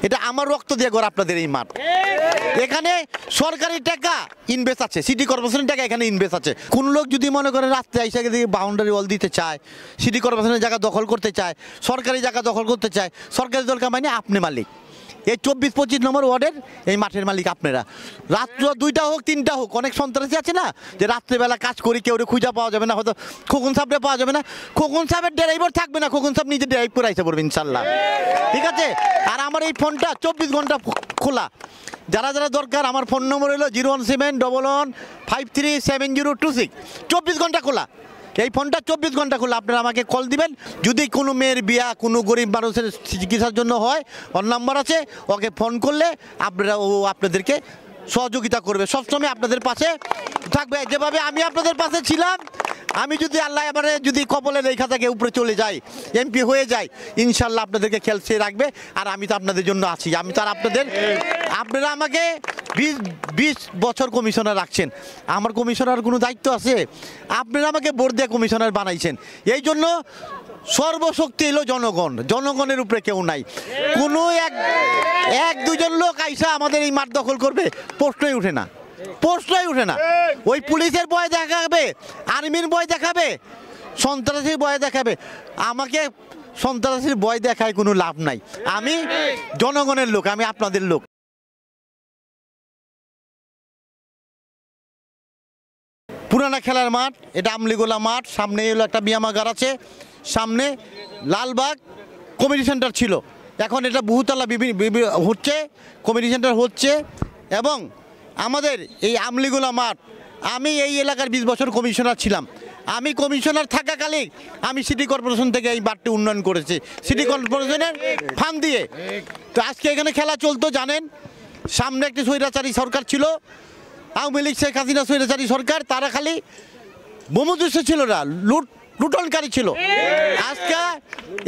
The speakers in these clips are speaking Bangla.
এটা আমার রক্ত দিয়ে গড়া আপনাদের এই মাঠ। এখানে সরকারি টাকা ইনভেস্ট আছে, সিটি কর্পোরেশনের টাকা এখানে ইনভেস্ট আছে। কোন লোক যদি মনে করে রাস্তায় এসে দিকে বাউন্ডারি ওয়াল দিতে চায়, সিটি কর্পোরেশনের জায়গা দখল করতে চায়, সরকারি জায়গা দখল করতে চায়, সরকারি দরকার মানে আপনি মালিক। এই 24-25 নম্বর ওয়ার্ডের এই মাঠের মালিক আপনারা। রাত্র 2টা হোক 3টা হোক, অনেক সন্ত্রাসী আছে না যে রাত্রেবেলা কাজ করি, কেউ খুঁজা পাওয়া যাবে না, হয়তো খোকন সাহেবরে পাওয়া যাবে না, খোকন সাহেবের ড্রাইভার থাকবে না, খোকন সাহেব নিজে ড্রাইভ করে আইসা পড়বে ইনশাল্লাহ, ঠিক আছে। আর আমার এই ফোনটা 24 ঘন্টা খোলা, যারা যারা দরকার আমার ফোন নম্বর হলো 01711537026, 24 ঘন্টা খোলা। এই ফোনটা 24 ঘন্টা খোলা, আপনারা আমাকে কল দিবেন। যদি কোনো মেয়ের বিয়া, কোনো গরিব মানুষের চিকিৎসার জন্য হয়, ওর নাম্বার আছে, ওকে ফোন করলে আপনারা ও আপনাদেরকে সহযোগিতা করবে, সবসময় আপনাদের পাশে থাকবে। যেভাবে আমি আপনাদের পাশে ছিলাম, আমি যদি আল্লাহ এবারে যদি কপালে রেখা থেকে উপরে চলে যাই, এমপি হয়ে যাই, ইনশাল্লাহ আপনাদেরকে খেলছে রাখবে। আর আমি তো আপনাদের জন্য আছি, আমি তো আর আপনারা আমাকে 20 বছর কমিশনার রাখছেন, আমার কমিশনার কোনো দায়িত্ব আছে? আপনারা আমাকে ভোট দিয়ে কমিশনার বানাইছেন, এই জন্য সর্বশক্তি এলো জনগণ, জনগণের উপরে কেউ নাই। কোনো এক দুজন লোক আইসা আমাদের এই মাঠ দখল করবে, প্রশ্নই উঠে না, প্রশ্নই উঠে না। ওই পুলিশের ভয় দেখাবে, আর্মির ভয় দেখাবে, সন্ত্রাসীর ভয় দেখাবে। আমাকে সন্ত্রাসীর ভয় দেখায় কোনো লাভ নাই, আমি জনগণের লোক, আমি আপনাদের লোক। পুরানা খেলার মাঠ, এটা আমলিগোলা মাঠ, সামনে হলো একটা ব্যায়ামাগার আছে, সামনে লালবাগ কমিউনিটি সেন্টার ছিল, এখন এটা বহুতলা হচ্ছে, কমিউনিটি সেন্টার হচ্ছে। এবং আমাদের এই আমলিগোলা মাঠ, আমি এই এলাকার 20 বছর কমিশনার ছিলাম, আমি কমিশনার থাকাকালীন আমি সিটি কর্পোরেশন থেকে এই মাঠটি উন্নয়ন করেছি, সিটি কর্পোরেশনের ফান্ড দিয়ে। তো আজকে এখানে খেলা চলতো জানেন, সামনে একটি স্বৈরাচারী সরকার ছিল, আওয়ামী লীগ শেখ হাসিনা স্বৈরাচারী সরকার, তারা খালি বোমদৃশ্য ছিল না, লুটনকারী ছিল। আজকে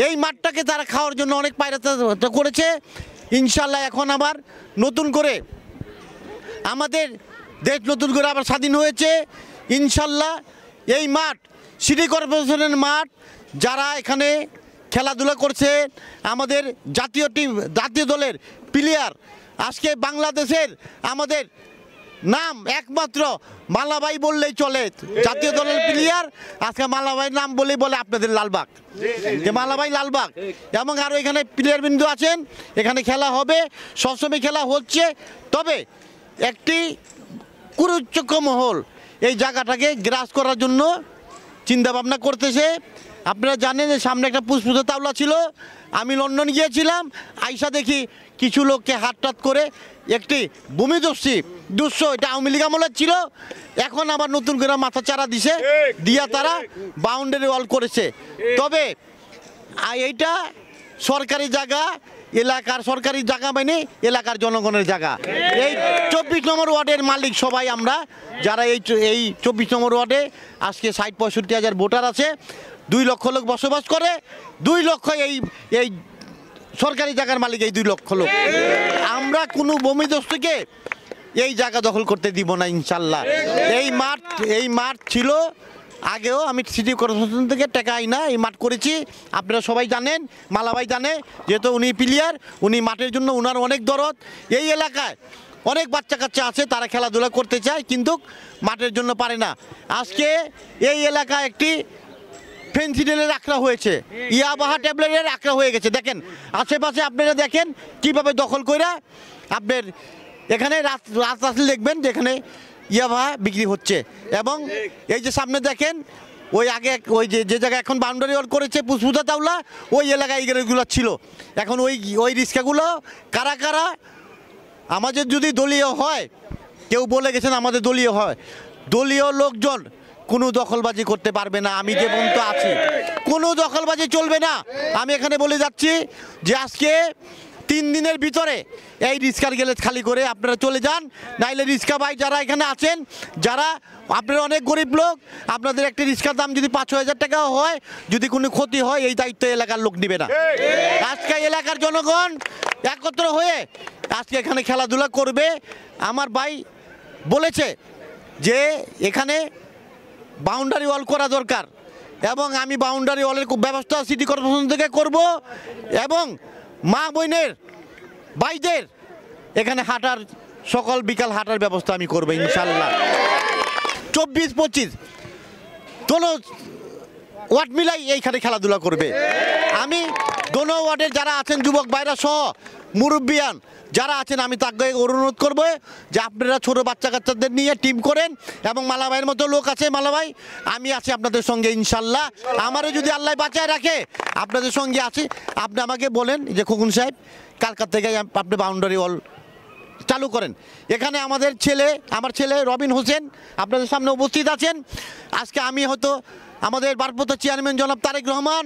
এই মাঠটাকে তারা খাওয়ার জন্য অনেক পায়রাতা করেছে। ইনশাল্লাহ এখন আবার নতুন করে আমাদের দেশ নতুন করে আবার স্বাধীন হয়েছে। ইনশাল্লাহ এই মাঠ সিটি কর্পোরেশনের মাঠ, যারা এখানে খেলাধুলা করছে, আমাদের জাতীয় দলের প্লেয়ার, আজকে বাংলাদেশের আমাদের নাম একমাত্র মালাবাই বললেই চলে, জাতীয় দলের প্লেয়ার। আজকে মালাবাই নাম বলেই বলে আপনাদের লালবাগ, যে মালাবাই লালবাগ। এবং আরও এখানে প্লেয়ার বিন্দু আছেন, এখানে খেলা হবে, সবসময় খেলা হচ্ছে। তবে একটি কুরুচক্ষ মহল এই জায়গাটাকে গ্রাস করার জন্য চিন্তাভাবনা করতেছে। আপনারা জানেন যে সামনে একটা পুষ্পতা তাওলা ছিল, আমি লন্ডন গিয়েছিলাম, আইসা দেখি কিছু লোককে হাতটাত করে একটি ভূমিদস্যু এটা আওয়ামী লীগ আমলের ছিল, এখন আবার নতুন করে মাথা চারা দিছে, দিয়া তারা বাউন্ডারি ওয়াল করেছে। তবে এইটা সরকারি জায়গা, এলাকার সরকারি জায়গা মানে এলাকার জনগণের জায়গা। এই 24 নম্বর ওয়ার্ডের মালিক সবাই আমরা, যারা এই 24 নম্বর ওয়ার্ডে আজকে 60-65 হাজার ভোটার আছে, 2 লক্ষ লোক বসবাস করে, 2 লক্ষ এই সরকারি জায়গার মালিক, এই 2 লক্ষ লোক। আমরা কোনো ভূমিদস্যুকে এই জায়গা দখল করতে দিব না ইনশাল্লাহ। এই মাঠ ছিল আগেও, আমি সিটি কর্পোরেশন থেকে টাকা আইনা এই মাঠ করেছি, আপনারা সবাই জানেন, মালাভাই জানে, যেহেতু উনি প্লেয়ার, উনি মাঠের জন্য উনার অনেক দরদ। এই এলাকায় অনেক বাচ্চা কাচ্চা আছে, তারা খেলাধুলা করতে চায় কিন্তু মাঠের জন্য পারে না। আজকে এই এলাকায় একটি ফেন্সিডেলের আঁকড়া হয়েছে, ইয়াবাহা ট্যাবলেটের আঁকড়া হয়ে গেছে। দেখেন আশেপাশে আপনারা দেখেন কিভাবে দখল কইরা, আপনার এখানে রাত আসলে দেখবেন যেখানে ইয়াবাহা বিক্রি হচ্ছে। এবং এই যে সামনে দেখেন ওই আগে ওই যে জায়গায় এখন বাউন্ডারি ওয়াল করেছে পুষ্পতা তাওলা, ওই এলাকায় এইগুলো ছিল। এখন ওই রিক্সাগুলো কারা কারা আমাদের যদি দলীয় হয়, কেউ বলে গেছেন আমাদের দলীয় হয়, দলীয় লোকজন কোনো দখলবাজি করতে পারবে না। আমি যে পর্যন্ত আছি কোনো দখলবাজি চলবে না। আমি এখানে বলে যাচ্ছি যে আজকে 3 দিনের ভিতরে এই রিক্সার গেলে খালি করে আপনারা চলে যান, নাইলে রিক্সা ভাই যারা এখানে আছেন, যারা আপনারা অনেক গরিব লোক, আপনাদের একটা রিক্সার দাম যদি 5-6 হাজার টাকাও হয়, যদি কোনো ক্ষতি হয় এই দায়িত্ব এলাকার লোক নেবে না। আজকে এলাকার জনগণ একত্র হয়ে আজকে এখানে খেলাধুলা করবে। আমার ভাই বলেছে যে এখানে বাউন্ডারি ওয়াল করা দরকার, এবং আমি বাউন্ডারি ওয়ালের ব্যবস্থা সিটি কর্পোরেশন থেকে করব। এবং মা বোনের ভাইদের এখানে হাঁটার সকাল বিকাল হাঁটার ব্যবস্থা আমি করবো ইনশাল্লাহ। 24-25 দোনো ওয়ার্ড মিলাই এইখানে খেলাধুলা করবে। আমি দোনো ওয়ার্ডের যারা আছেন যুবক ভাইরা সহ মুরব্বিয়ান যারা আছেন আমি তাকে অনুরোধ করবো যে আপনারা ছোটো বাচ্চা কাচ্চাদের নিয়ে টিম করেন, এবং মালা ভাইয়ের মতো লোক আছে, মালা ভাই আমি আছি আপনাদের সঙ্গে ইনশাল্লাহ। আমারও যদি আল্লাহ বাঁচায় রাখে আপনাদের সঙ্গে আছি। আপনি আমাকে বলেন যে খোকন সাহেব কালকার থেকে আপনি বাউন্ডারি ওয়াল চালু করেন। এখানে আমার ছেলে রবিন হোসেন আপনাদের সামনে উপস্থিত আছেন। আজকে আমি হয়তো আমাদের ভারপ্রাপ্ত চেয়ারম্যান জনাব তারেক রহমান,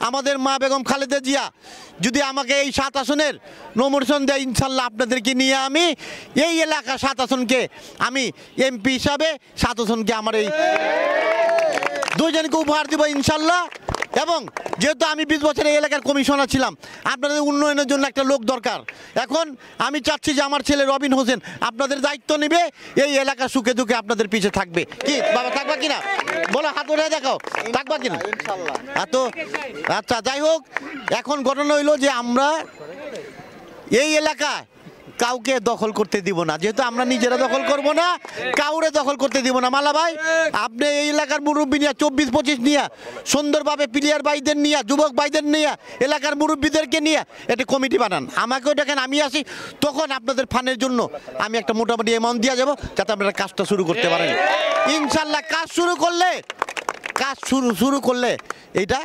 আমাদের মা বেগম খালেদা জিয়া যদি আমাকে এই 7 আসনের নমিনেশন দেয় ইনশাল্লাহ আপনাদেরকে নিয়ে আমি এই এলাকা 7 আসনকে আমি এমপি হিসাবে 7 আসনকে আমার এই দুজনকে উপহার দেবো ইনশাল্লাহ। এবং যেহেতু আমি 20 বছর এই এলাকার কমিশনার ছিলাম, আপনাদের উন্নয়নের জন্য একটা লোক দরকার। এখন আমি চাচ্ছি যে আমার ছেলে রবিন হোসেন আপনাদের দায়িত্ব নেবে, এই এলাকা সুখে দুঃখে আপনাদের পিছে থাকবে। কি বাবা থাকবা কিনা বলো, হাত উঠে দেখাও, থাকবা কিনা? এত আচ্ছা, যাই হোক, এখন ঘটনা হইলো যে আমরা এই এলাকায় কাউকে দখল করতে দিব না, যেহেতু আমরা নিজেরা দখল করব না, কাউরে দখল করতে দিব না। মালা ভাই আপনি এই এলাকার মুরব্বী নিয়ে 24-25 নিয়ে সুন্দরভাবে প্লেয়ার ভাইদের নিয়ে যুবক ভাইদের নিয়ে এলাকার মুরব্বীদেরকে নিয়ে একটা কমিটি বানান, আমাকেও দেখেন, আমি আসি তখন আপনাদের ফানের জন্য আমি একটা মোটামুটি অ্যামাউন্ট দিয়ে যাবো যাতে আপনারা কাজটা শুরু করতে পারেন ইনশাল্লাহ। কাজ শুরু করলে এইটা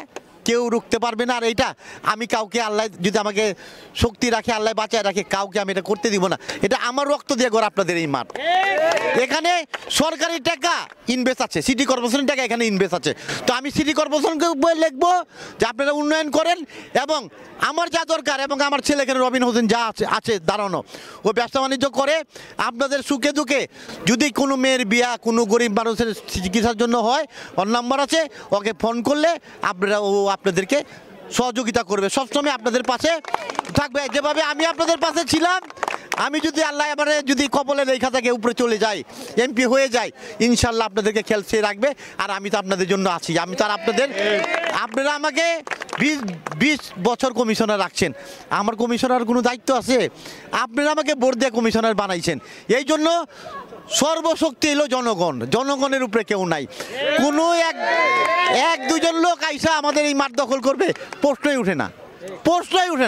কেউ রুখতে পারবে না। আর এইটা আমি কাউকে, আল্লাহ যদি আমাকে শক্তি রাখে, আল্লাহ বাঁচায় রাখে, কাউকে আমি এটা করতে দিব না। এটা আমার রক্ত দিয়ে গড়া আপনাদের এই মাঠ। এখানে সরকারি টাকা ইনভেস্ট আছে, সিটি কর্পোরেশনের টাকা এখানে ইনভেস্ট আছে। তো আমি সিটি কর্পোরেশনকে লিখবো যে আপনারা উন্নয়ন করেন, এবং আমার যা দরকার, এবং আমার ছেলে এখানে রবিন হোসেন যা আছে দাঁড়ানো, ও ব্যবসা বাণিজ্য করে আপনাদের সুখে দুঃখে। যদি কোনো মেয়ের বিয়া কোনো গরিব মানুষের চিকিৎসার জন্য হয়, ওর নাম্বার আছে, ওকে ফোন করলে আপনাদেরকে সহযোগিতা করবে, সবসময় আপনাদের পাশে থাকবে। যেভাবে আমি আপনাদের পাশে ছিলাম, আমি যদি আল্লাহ এবারে যদি কপালে রেখা থেকে উপরে চলে যাই, এমপি হয়ে যায়, ইনশাল্লাহ আপনাদেরকে খেলছে রাখবে। আর আমি তো আপনাদের জন্য আছি, আমি তো আর আপনারা আমাকে 20 বছর কমিশনার রাখছেন, আমার কমিশনার কোনো দায়িত্ব আছে? আপনারা আমাকে ভোট দিয়ে কমিশনার বানাইছেন, এই জন্য সর্বশক্তি এলো জনগণের উপরে কেউ নাই। কোনো এক দুজন লোক আইসা আমাদের এই মাঠ দখল করবে, প্রশ্নই উঠে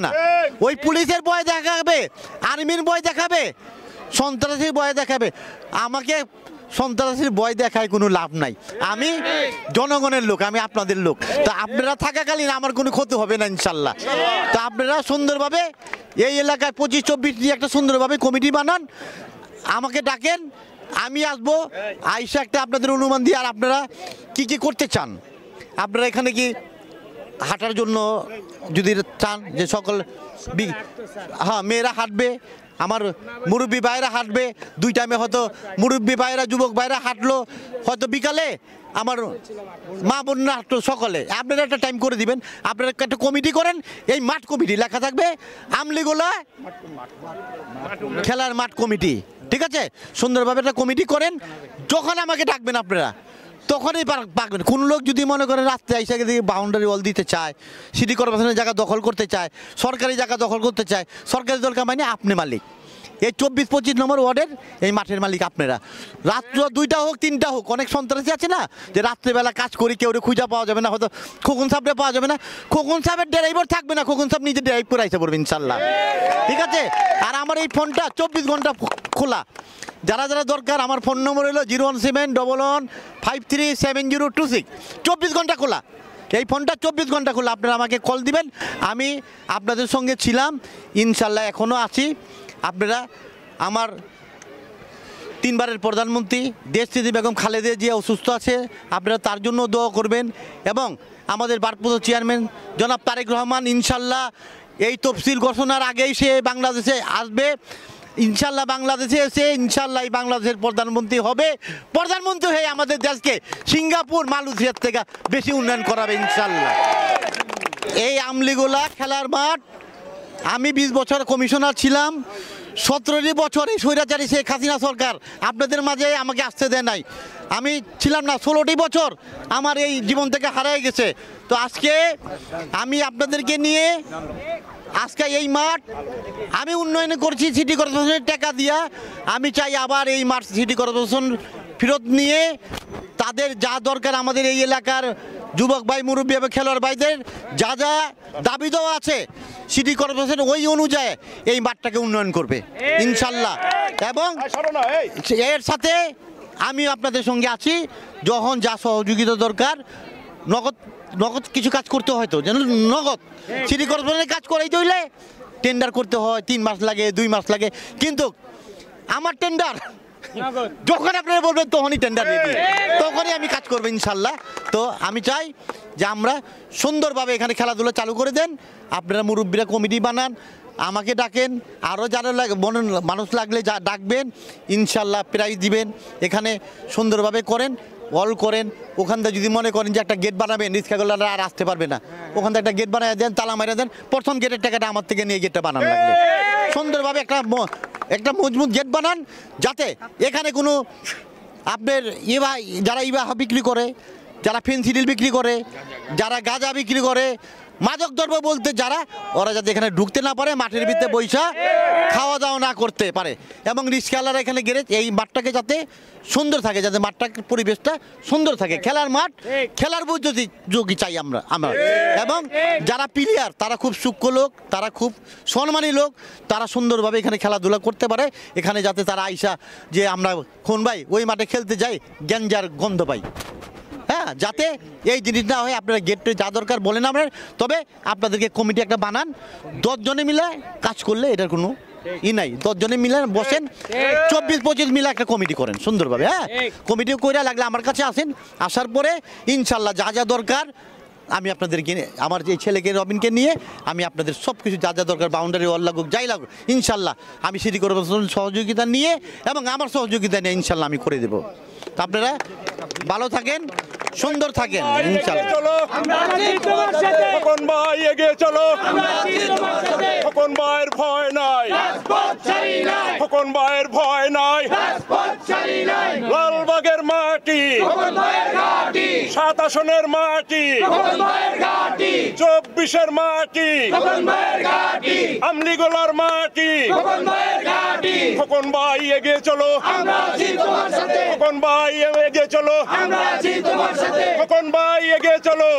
না। ওই পুলিশের ভয় দেখাবে, আর্মির ভয় দেখাবে, সন্ত্রাসীর ভয় দেখাবে। আমাকে সন্ত্রাসীর ভয় দেখায় কোনো লাভ নাই। আমি জনগণের লোক, আমি আপনাদের লোক। তা আপনারা থাকাকালীন আমার কোনো ক্ষতি হবে না ইনশাল্লাহ। তা আপনারা সুন্দরভাবে এই এলাকায় 25-24 নিয়ে একটা সুন্দরভাবে কমিটি বানান, আমাকে ডাকেন, আমি আসবো, আইসা একটা আপনাদের অনুমান দিয়ে। আর আপনারা কি করতে চান? আপনারা এখানে কি হাঁটার জন্য যদি চান যে সকল হ্যাঁ মেয়েরা হাঁটবে, আমার মুরব্বী ভাইরা হাঁটবে, 2 টাইমে হয়তো মুরব্বী ভাইরা যুবক ভাইরা হাঁটলো, হয়তো বিকালে আমার মা বোনরা হাঁটলো সকালে। আপনারা একটা টাইম করে দিবেন, আপনারা একটা কমিটি করেন, এই মাঠ কমিটি লেখা থাকবে আমলিগোলা খেলার মাঠ কমিটি, ঠিক আছে? সুন্দরভাবে একটা কমিটি করেন, যখন আমাকে ডাকবেন আপনারা তখনই পাকবেন। কোন লোক যদি মনে করেন রাস্তায় আইসা দিয়ে বাউন্ডারি ওয়াল দিতে চায়, সিটি কর্পোরেশনের জায়গা দখল করতে চায়, সরকারি জায়গা দখল করতে চায়, সরকারি দরকার মানে আপনি মালিক। এই 24-25 নম্বর ওয়ার্ডের এই মাঠের মালিক আপনারা। রাত্র 2টা হোক 3টা হোক, অনেক সন্ত্রাসী আছে না যে রাত্রেবেলা কাজ করি, কেউ খুঁজা পাওয়া যাবে না, হয়তো খোকন সাহেবটা পাওয়া যাবে না, খোকন সাহেবের ড্রাইভার থাকবে না, খোকন সাহেব নিজে ড্রাইভ করে আইসা পড়বে ইনশাল্লাহ, ঠিক আছে? আর আমার এই ফোনটা 24 ঘন্টা খোলা, যারা দরকার আমার ফোন নম্বর হলো 01711537026, 24 ঘন্টা খোলা। এই ফোনটা 24 ঘন্টা খোলা, আপনারা আমাকে কল দিবেন, আমি আপনাদের সঙ্গে ছিলাম ইনশাল্লাহ, এখনও আছি। আপনারা আমার 3 বারের প্রধানমন্ত্রী দেশনেত্রী বেগম খালেদা জিয়া অসুস্থ আছে, আপনারা তার জন্য দোয়া করবেন। এবং আমাদের ভারপ্রাপ্ত চেয়ারম্যান জনাব তারেক রহমান ইনশাল্লাহ এই তফসিল ঘোষণার আগেই সে বাংলাদেশে আসবে ইনশাল্লাহ। বাংলাদেশে এসে ইনশাল্লাহ এই বাংলাদেশের প্রধানমন্ত্রী হবে, প্রধানমন্ত্রী হয়ে আমাদের দেশকে সিঙ্গাপুর মালয়েশিয়ার থেকে বেশি উন্নয়ন করাবে ইনশাল্লাহ। এই আমলিগোলা খেলার মাঠ, আমি 20 বছর কমিশনার ছিলাম, 17 বছর এই স্বৈরাচারী শেখ হাসিনা সরকার আপনাদের মাঝে আমাকে আসতে দেয় নাই, আমি ছিলাম না, 16টি বছর আমার এই জীবন থেকে হারিয়ে গেছে। তো আজকে আমি আপনাদেরকে নিয়ে আজকে এই মাঠ আমি উন্নয়ন করছি সিটি কর্পোরেশনের টাকা দিয়া। আমি চাই আবার এই মাঠ সিটি কর্পোরেশন ফেরত নিয়ে তাদের যা দরকার আমাদের এই এলাকার যুবক ভাই, মুরব্বী এবং খেলোয়াড় ভাইদের যা যা দাবি দেওয়া আছে সিটি কর্পোরেশন ওই অনুযায়ী এই মাঠটাকে উন্নয়ন করবে ইনশাল্লাহ। এবং এর সাথে আমি আপনাদের সঙ্গে আছি, যখন যা সহযোগিতা দরকার নগদ নগদ কিছু কাজ করতে হয়তো যেন নগদ সিটি কর্পোরেশনের কাজ করাইতে হইলে টেন্ডার করতে হয়, 3 মাস লাগে, 2 মাস লাগে, কিন্তু আমার টেন্ডার যখন আপনারা বলবেন তখনই টেন্ডার রেডি, তখনই আমি কাজ করবো ইনশাল্লাহ। তো আমি চাই যে আমরা সুন্দরভাবে এখানে খেলাধুলা চালু করে দেন। আপনারা মুরব্বীরা কমিটি বানান, আমাকে ডাকেন, আরও যারা মানুষ লাগলে যা ডাকবেন, ইনশাল্লাহ প্রাইজ দিবেন। এখানে সুন্দরভাবে করেন, অল করেন। ওখান থেকে যদি মনে করেন যে একটা গেট বানাবেন, রিক্সাগুলোরা আর আসতে পারবে না, ওখান থেকে একটা গেট বানিয়ে দেন, তালা মারিয়ে দেন, প্রথম গেটের টাকাটা আমার থেকে নিয়ে গেটটা বানান লাগবে। সুন্দরভাবে একটা মজবুত গেট বানান, যাতে এখানে কোনো আপনার যারা ইবাহা বিক্রি করে, যারা ফেন্সিডিল বিক্রি করে, যারা গাঁজা বিক্রি করে, মাদক দ্রব্য বলতে যারা, ওরা যাতে এখানে ঢুকতে না পারে, মাঠের ভিতরে বৈশা খাওয়া দাওয়া না করতে পারে। এবং রিক্সাওয়ালারা এখানে গেলে এই মাঠটাকে যাতে সুন্দর থাকে, যাতে মাঠটার পরিবেশটা সুন্দর থাকে। খেলার মাঠ, খেলার যোগী চাই আমরা। এবং যারা প্লেয়ার তারা খুব সূক্ষ্ম লোক, তারা খুব সম্মানী লোক, তারা সুন্দরভাবে এখানে খেলাধুলা করতে পারে। এখানে যাতে তারা আইসা যে আমরা কোন ভাই ওই মাঠে খেলতে যাই, গ্যাঞ্জার গন্ধ পাই, হ্যাঁ, যাতে এই জিনিস না হয়। আপনারা গেটে যা দরকার বলেন আমরা, তবে আপনাদেরকে কমিটি একটা বানান, 10 জনে মিলে কাজ করলে এটার কোনো নাই। 10 জনে মিলে বসেন, 24-25 মিলে একটা কমিটি করেন সুন্দরভাবে। হ্যাঁ, কমিটি করে লাগলে আমার কাছে আসেন, আসার পরে ইনশাল্লাহ যা যা দরকার আমি আপনাদেরকে, আমার এই ছেলেকে রবিনকে নিয়ে আমি আপনাদের সব কিছু যা যা দরকার, বাউন্ডারি ওয়াল লাগুক, যাই লাগুক, ইনশাল্লাহ আমি সিটি কর্পোরেশন সহযোগিতা নিয়ে এবং আমার সহযোগিতা নিয়ে ইনশাল্লাহ আমি করে দেবো। আপনারা ভালো থাকেন, সুন্দর থাকেন ইনশাআল্লাহ। খোকন ভাই এগিয়ে চলো, খোকন ভাইয়ের ভয় নাই, খোকন ভাইয়ের ভয় নাই। লালবাগের মাটি, 7 আসনের মাটি, 24-এর মাটি, আমলিগোলার মাটি। খোকন ভাই এগিয়ে চলো, খোকন ভাই এগিয়ে চলো, খোকন ভাই এগিয়ে চলো।